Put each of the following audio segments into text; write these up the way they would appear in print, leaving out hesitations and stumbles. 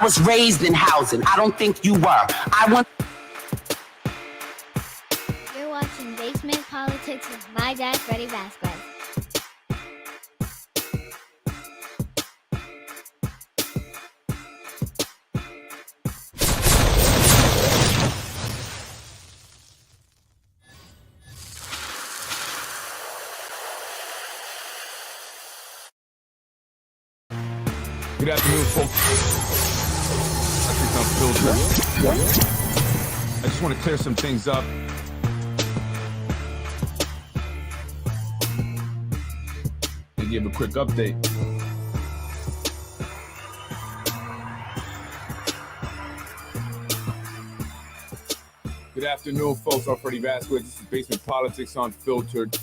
I was raised in housing. I don't think you were. You're watching Basement Politics with my dad, Freddie Vasquez. Good afternoon, folks. Unfiltered. I just want to clear some things up. And give a quick update. Good afternoon, folks. I'm Freddie Vasquez. This is Basement Politics Unfiltered.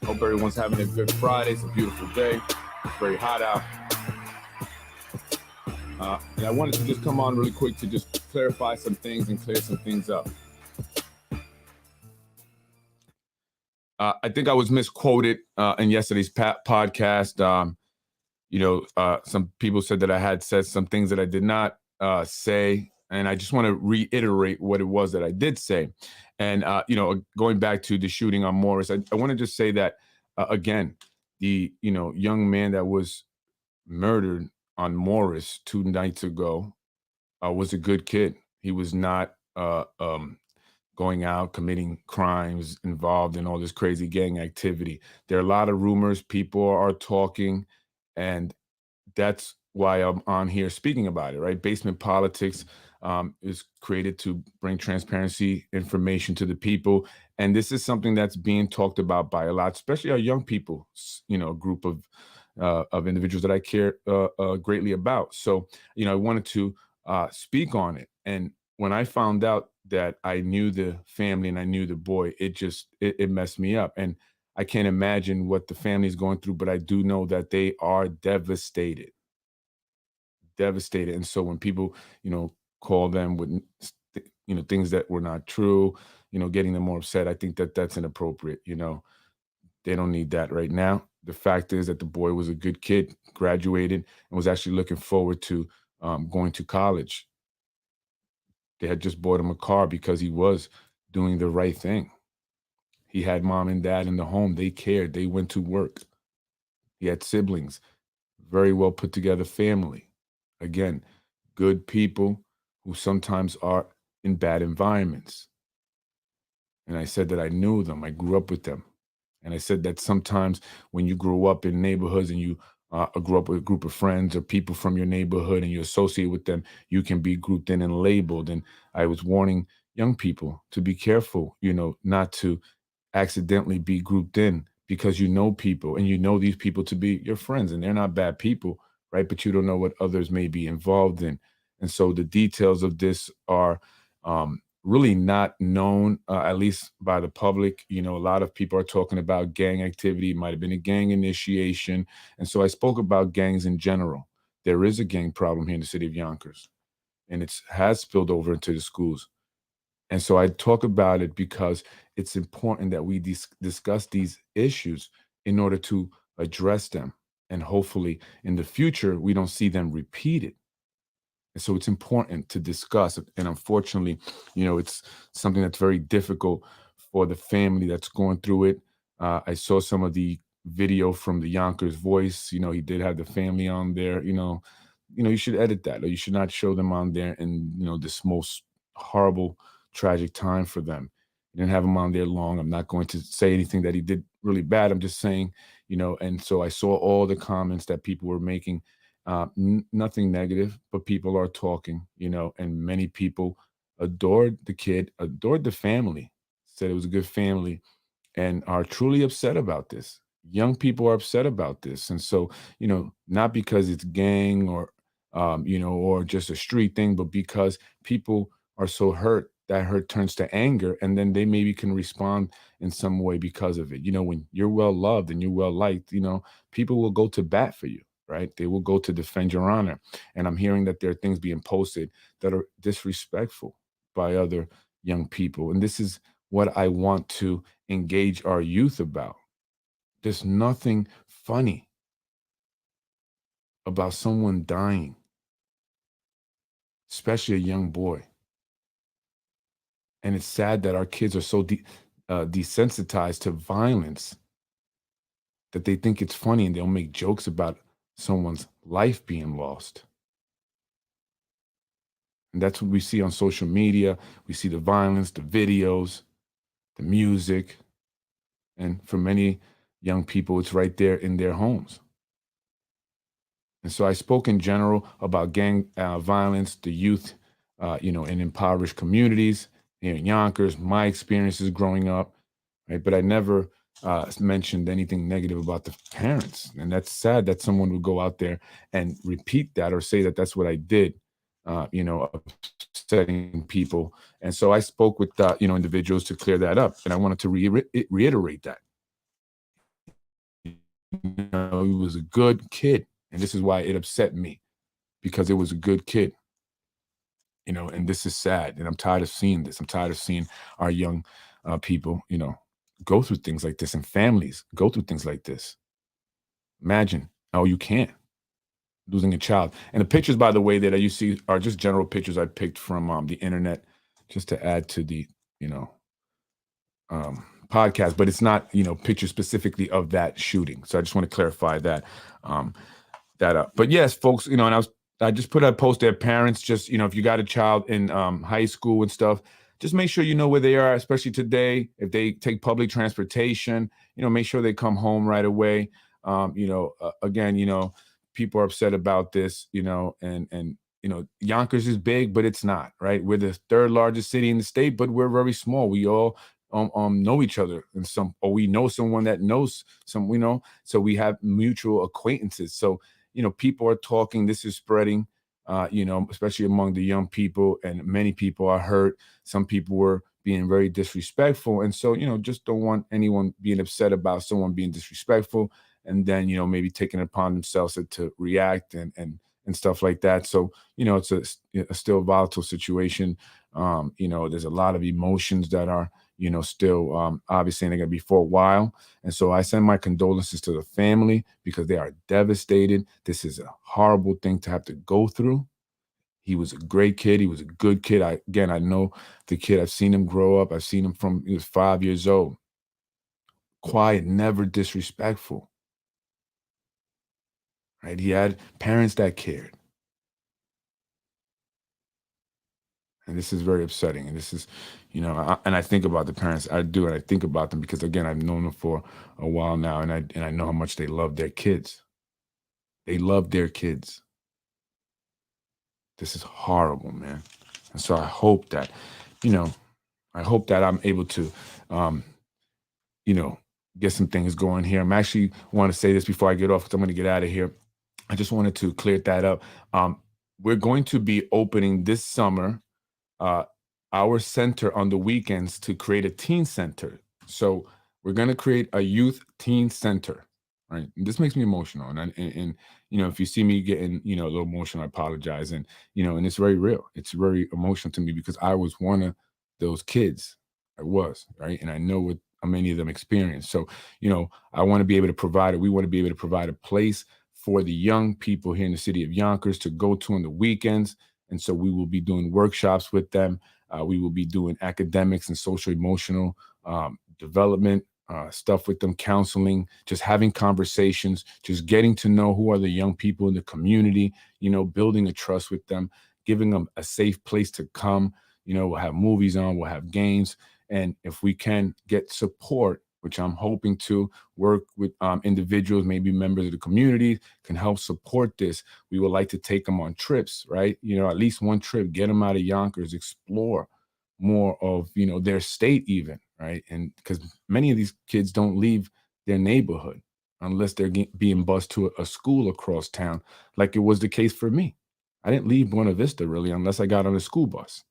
Hope everyone's having a good Friday. It's a beautiful day. It's very hot out. And I wanted to just come on really quick to just clarify some things and clear some things up. I think I was misquoted in yesterday's podcast. Some people said that I had said some things that I did not say. And I just want to reiterate what it was that I did say. And, going back to the shooting on Morris, I want to just say that, again, the, young man that was murdered on Morris 2 nights ago was a good kid. He was not going out committing crimes, involved in all this crazy gang activity. There are a lot of rumors. People are talking, and that's why I'm on here speaking about it, right? Basement Politics is created to bring transparency, information to the people. And this is something that's being talked about by a lot, especially our young people, a group of individuals that I care greatly about. So, I wanted to speak on it. And when I found out that I knew the family and I knew the boy, it messed me up. And I can't imagine what the family is going through, but I do know that they are devastated. And so when people, call them with, things that were not true, getting them more upset, I think that that's inappropriate. They don't need that right now. The fact is that the boy was a good kid, graduated, and was actually looking forward to going to college. They had just bought him a car because he was doing the right thing. He had mom and dad in the home. They cared. They went to work. He had siblings. Very well put together family. Again, good people who sometimes are in bad environments. And I said that I knew them. I grew up with them. And I said that sometimes when you grow up in neighborhoods and you grow up with a group of friends or people from your neighborhood and you associate with them, you can be grouped in and labeled. And I was warning young people to be careful, not to accidentally be grouped in because you know people and you know these people to be your friends and they're not bad people, right? But you don't know what others may be involved in. And so the details of this are really not known, at least by the public. A lot of people are talking about gang activity. It might have been a gang initiation. And so I spoke about gangs in general. There is a gang problem here in the city of Yonkers, and it has spilled over into the schools. And so I talk about it because it's important that we discuss these issues in order to address them. And hopefully in the future, we don't see them repeated. And so it's important to discuss. And unfortunately, it's something that's very difficult for the family that's going through it. I saw some of the video from the Yonkers Voice. He did have the family on there. You should edit that, or you should not show them on there in, this most horrible, tragic time for them. You didn't have him on there long. I'm not going to say anything that he did really bad. I'm just saying, and so I saw all the comments that people were making. Nothing negative, but people are talking, and many people adored the kid, adored the family, said it was a good family, and are truly upset about this. Young people are upset about this. And so, not because it's gang or, or just a street thing, but because people are so hurt, that hurt turns to anger, and then they maybe can respond in some way because of it. When you're well loved and you're well liked, people will go to bat for you. Right? They will go to defend your honor. And I'm hearing that there are things being posted that are disrespectful by other young people. And this is what I want to engage our youth about. There's nothing funny about someone dying. especially a young boy. And it's sad that our kids are so desensitized to violence that they think it's funny and they'll make jokes about someone's life being lost. And that's what we see on social media. We see the violence, the videos, the music. And for many young people, it's right there in their homes. And so I spoke in general about gang violence, the youth, in impoverished communities here in Yonkers, my experiences growing up, right? But I never mentioned anything negative about the parents. And that's sad that someone would go out there and repeat that or say that that's what I did, upsetting people. And so I spoke with, individuals to clear that up. And I wanted to reiterate that. He was a good kid. And this is why it upset me, because it was a good kid. And this is sad. And I'm tired of seeing this. I'm tired of seeing our young people, go through things like this, and families go through things like this. Imagine, you can't. Losing a child. And the pictures, by the way, that you see are just general pictures I picked from the internet just to add to the, podcast, but it's not, pictures specifically of that shooting. So I just want to clarify that. But yes, folks, and I just put a post there. Parents, just, if you got a child in high school and stuff, just make sure you know where they are, especially today. If they take public transportation, make sure they come home right away. Again, people are upset about this, and Yonkers is big, but it's not, right? We're the third largest city in the state, but we're very small. We all know each other, or we know someone that knows some, so we have mutual acquaintances. So, people are talking, this is spreading, especially among the young people, and many people are hurt. Some people were being very disrespectful. And so, just don't want anyone being upset about someone being disrespectful and then, maybe taking it upon themselves to react and stuff like that. So, it's a still volatile situation. There's a lot of emotions that are, still obviously they're going to be for a while. And so I send my condolences to the family because they are devastated. This is a horrible thing to have to go through. He was a great kid. He was a good kid. I know the kid. I've seen him grow up. I've seen him from he was 5 years old. Quiet, never disrespectful. Right? He had parents that cared. And this is very upsetting. And this is, and I think about the parents. I do, and I think about them because, again, I've known them for a while now, and I know how much they love their kids. They love their kids. This is horrible, man. And so I hope that, I'm able to, get some things going here. I'm actually want to say this before I get off because I'm going to get out of here. I just wanted to clear that up. We're going to be opening this summer our center on the weekends to create a teen center. So we're going to create a youth teen center, right? And this makes me emotional. And if you see me getting, a little emotional, I apologize. And, and it's very real. It's very emotional to me because I was one of those kids. I was, right? And I know what many of them experience. So, I want to be able to provide we want to be able to provide a place for the young people here in the city of Yonkers to go to on the weekends. And so we will be doing workshops with them. We will be doing academics and social emotional development stuff with them, counseling, just having conversations, just getting to know who are the young people in the community, building a trust with them, giving them a safe place to come. We'll have movies on, we'll have games. And if we can get support, which I'm hoping to work with individuals, maybe members of the community can help support this. We would like to take them on trips, right? At least one trip, get them out of Yonkers, explore more of, their state even, right? And because many of these kids don't leave their neighborhood unless they're being bused to a school across town, like it was the case for me. I didn't leave Buena Vista really unless I got on a school bus.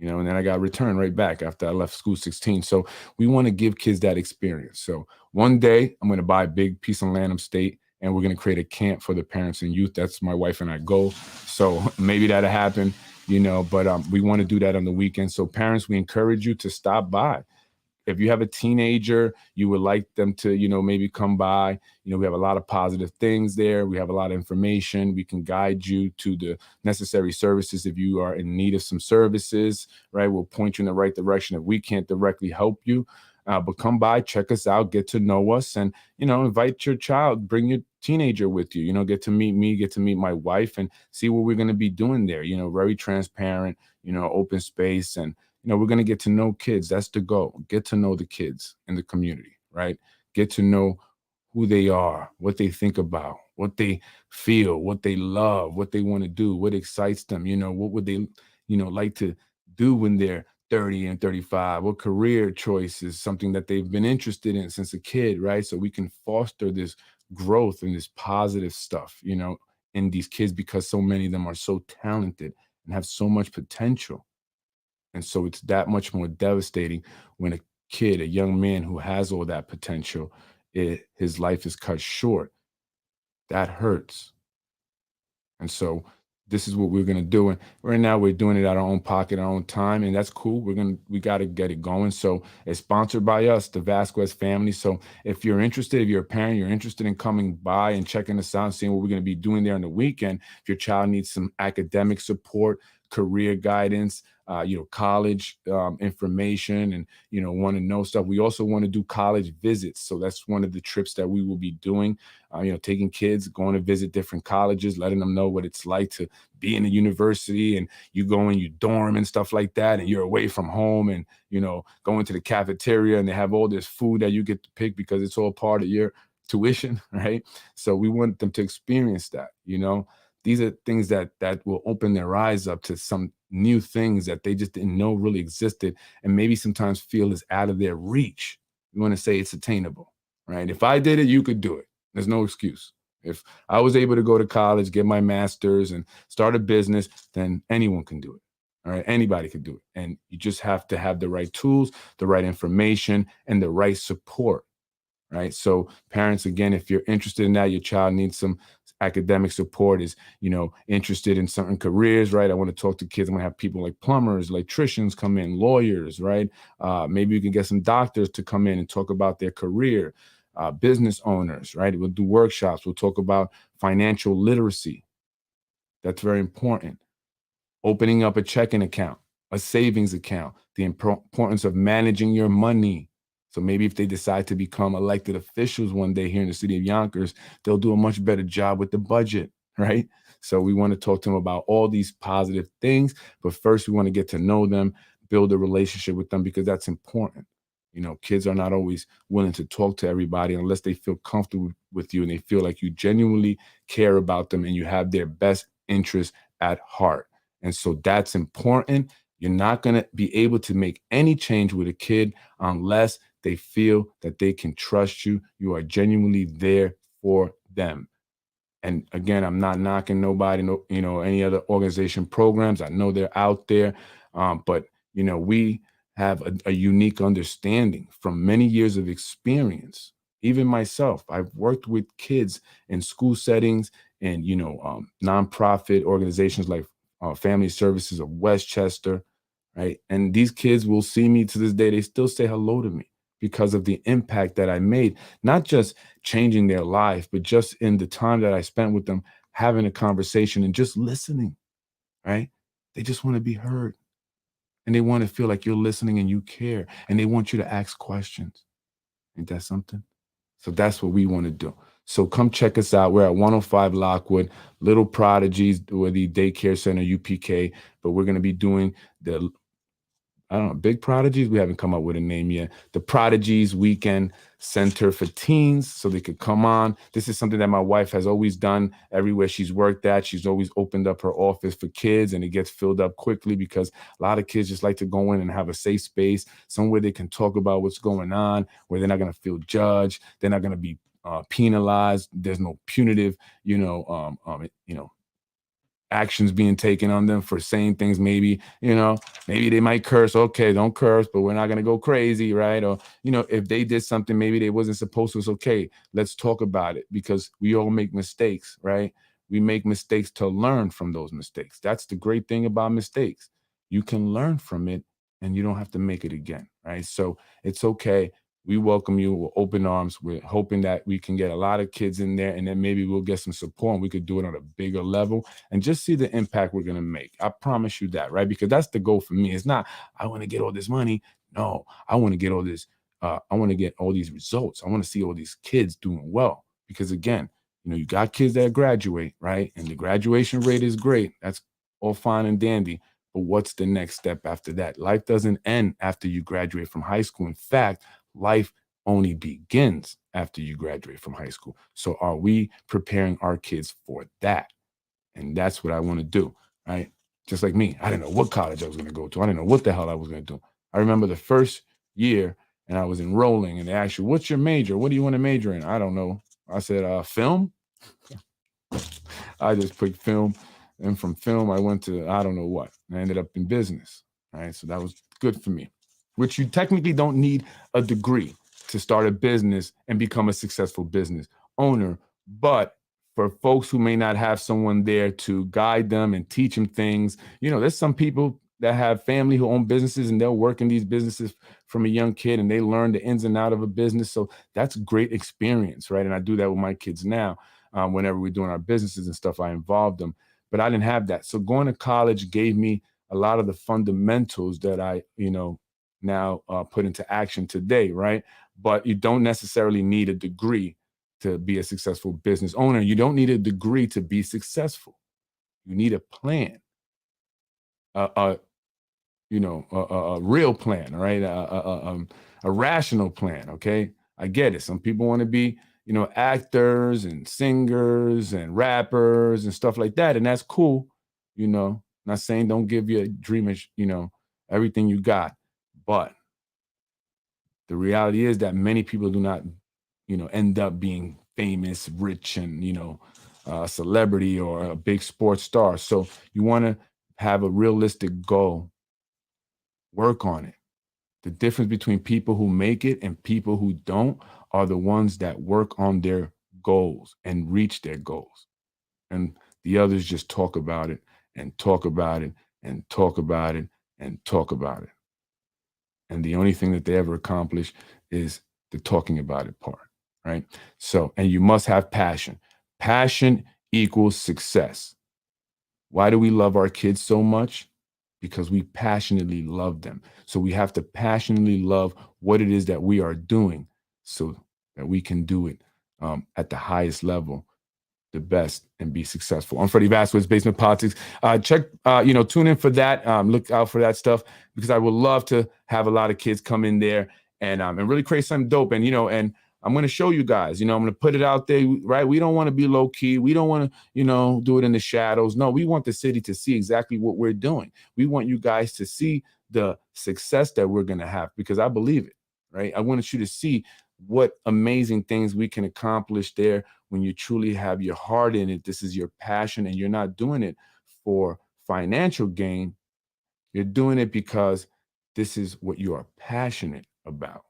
And then I got returned right back after I left school 16. So we want to give kids that experience. So one day I'm going to buy a big piece of land upstate and we're going to create a camp for the parents and youth. That's my wife and I goal. So maybe that'll happen, but we want to do that on the weekend. So parents, we encourage you to stop by. if you have a teenager, you would like them to, maybe come by, we have a lot of positive things there. We have a lot of information. We can guide you to the necessary services if you are in need of some services, right? We'll point you in the right direction if we can't directly help you. But come by, check us out, get to know us, and invite your child, bring your teenager with you. Get to meet me, get to meet my wife, and see what we're going to be doing there. Very transparent, open space, and we're going to get to know kids. That's the goal. Get to know the kids in the community, right? Get to know who they are, what they think about, what they feel, what they love, what they want to do, what excites them. What would they, like to do when they're 30 and 35? What career choice is something that they've been interested in since a kid, right? So we can foster this growth and this positive stuff, in these kids, because so many of them are so talented and have so much potential. And so it's that much more devastating when a kid, a young man who has all that potential, his life is cut short. That hurts. And so this is what we're going to do. And right now we're doing it at our own pocket, our own time. And that's cool. We got to get it going. So it's sponsored by us, the Vasquez family. So if you're interested, if you're a parent, you're interested in coming by and checking us out, seeing what we're going to be doing there on the weekend. If your child needs some academic support, career guidance, college information, and want to know stuff. We also want to do college visits, so that's one of the trips that we will be doing. Taking kids, going to visit different colleges, letting them know what it's like to be in a university, and you go in your dorm and stuff like that, and you're away from home, and going to the cafeteria, and they have all this food that you get to pick because it's all part of your tuition, right? So we want them to experience that. These are things that will open their eyes up to some new things that they just didn't know really existed, and maybe sometimes feel is out of their reach. We want to say it's attainable, right? If I did it, you could do it. There's no excuse. If I was able to go to college, get my master's, and start a business, then anyone can do it. All right, anybody can do it. And you just have to have the right tools, the right information, and the right support. Right. So parents, again, if you're interested in that, your child needs some academic support, is, interested in certain careers, right? I want to talk to kids. I'm gonna have people like plumbers, electricians come in, lawyers, right? Maybe you can get some doctors to come in and talk about their career, business owners, right? We'll do workshops. We'll talk about financial literacy. That's very important. Opening up a checking account, a savings account, the importance of managing your money. So maybe if they decide to become elected officials one day here in the city of Yonkers, they'll do a much better job with the budget, right? So we want to talk to them about all these positive things, but first we want to get to know them, build a relationship with them, because that's important. Kids are not always willing to talk to everybody unless they feel comfortable with you and they feel like you genuinely care about them and you have their best interests at heart. And so that's important. You're not going to be able to make any change with a kid unless they feel that they can trust you. You are genuinely there for them. And again, I'm not knocking nobody, any other organization programs. I know they're out there. But we have a unique understanding from many years of experience. Even myself, I've worked with kids in school settings and, nonprofit organizations like Family Services of Westchester, right? And these kids will see me to this day. They still say hello to me because of the impact that I made, not just changing their life, but just in the time that I spent with them, having a conversation and just listening, right? They just want to be heard, and they want to feel like you're listening and you care, and they want you to ask questions. Ain't that something? So that's what we want to do. So come check us out. We're at 105 Lockwood, Little Prodigies, or the Daycare Center, UPK. But we're going to be doing the, I don't know, Big Prodigies. We haven't come up with a name yet. The Prodigies Weekend Center for Teens, so they could come on. This is something that my wife has always done everywhere she's worked at. She's always opened up her office for kids, and it gets filled up quickly because a lot of kids just like to go in and have a safe space, somewhere they can talk about what's going on, where they're not going to feel judged. They're not going to be penalized. There's no punitive, actions being taken on them for saying things. Maybe they might curse. Okay, don't curse, but we're not going to go crazy, right? Or if they did something maybe they wasn't supposed to, it's okay, let's talk about it, because we all make mistakes, right? We make mistakes to learn from those mistakes. That's the great thing about mistakes. You can learn from it and you don't have to make it again. right? So it's okay. We welcome you with open arms. We're hoping that we can get a lot of kids in there, and then maybe we'll get some support and we could do it on a bigger level and just see the impact we're going to make. I promise you that, right? Because that's the goal for me. It's not, I want to get all this money. No, I want to get all this. I want to get all these results. I want to see all these kids doing well. Because again, you got kids that graduate, right? And the graduation rate is great. That's all fine and dandy. But what's the next step after that? Life doesn't end after you graduate from high school. In fact, life only begins after you graduate from high school. So are we preparing our kids for that? And that's what I want to do, right? Just like me, I didn't know what college I was going to go to. I didn't know what the hell I was going to do. I remember the first year and I was enrolling and they asked you, what's your major? What do you want to major in? I don't know. I said, film. I just picked film. And from film, I went to, I don't know what. And I ended up in business, right? So that was good for me, which you technically don't need a degree to start a business and become a successful business owner. But for folks who may not have someone there to guide them and teach them things, there's some people that have family who own businesses and they'll work in these businesses from a young kid and they learn the ins and out of a business. So that's great experience, right? And I do that with my kids now. Whenever we're doing our businesses and stuff, I involve them. But I didn't have that. So going to college gave me a lot of the fundamentals that I, now put into action today, right? But you don't necessarily need a degree to be a successful business owner. You don't need a degree to be successful. You need a plan, a real plan, right? A rational plan, okay? I get it. Some people want to be, actors and singers and rappers and stuff like that. And that's cool, not saying don't give your dream, everything you got. But the reality is that many people do not, end up being famous, rich, and, a celebrity or a big sports star. So you want to have a realistic goal, work on it. The difference between people who make it and people who don't are the ones that work on their goals and reach their goals. And the others just talk about it and talk about it and talk about it and talk about it. And the only thing that they ever accomplish is the talking about it part, right? So, and you must have passion. Passion equals success. Why do we love our kids so much? Because we passionately love them. So we have to passionately love what it is that we are doing so that we can do it at the highest level, the best, and be successful. I'm Freddie Vasquez, Basement Politics. Tune in for that. Look out for that stuff because I would love to have a lot of kids come in there and really create something dope. And, and I'm going to show you guys, I'm going to put it out there, right? We don't want to be low key. We don't want to, do it in the shadows. No, we want the city to see exactly what we're doing. We want you guys to see the success that we're going to have because I believe it, right? I want you to see what amazing things we can accomplish there when you truly have your heart in it. This is your passion and you're not doing it for financial gain. You're doing it because this is what you are passionate about.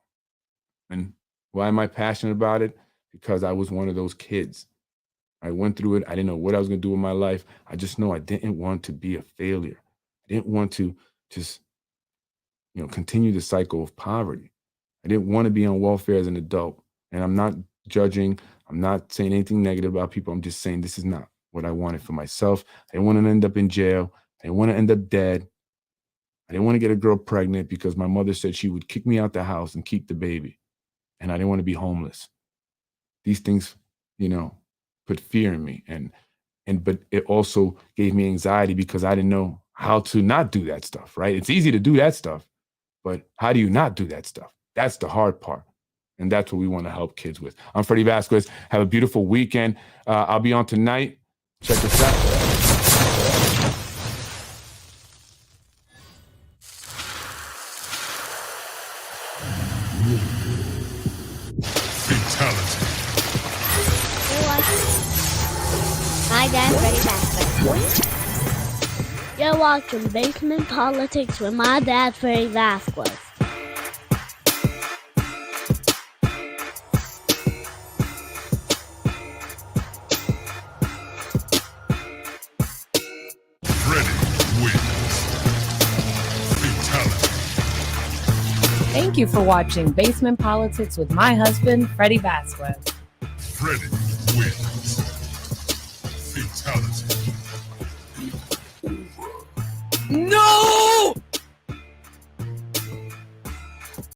And why am I passionate about it? Because I was one of those kids. I went through it. I didn't know what I was going to do with my life. I just know I didn't want to be a failure. I didn't want to just, continue the cycle of poverty. I didn't want to be on welfare as an adult. And I'm not judging. I'm not saying anything negative about people. I'm just saying this is not what I wanted for myself. I didn't want to end up in jail. I didn't want to end up dead. I didn't want to get a girl pregnant because my mother said she would kick me out the house and keep the baby. And I didn't want to be homeless. These things, put fear in me. But it also gave me anxiety because I didn't know how to not do that stuff, right? It's easy to do that stuff, but how do you not do that stuff? That's the hard part. And that's what we want to help kids with. I'm Freddie Vasquez. Have a beautiful weekend. I'll be on tonight. Check this out. My dad, Freddie Vasquez. You're watching Basement Politics with my dad, Freddie Vasquez. Freddie wins. Fatality. Thank you for watching Basement Politics with my husband, Freddie Vasquez. Freddie wins. Fatality.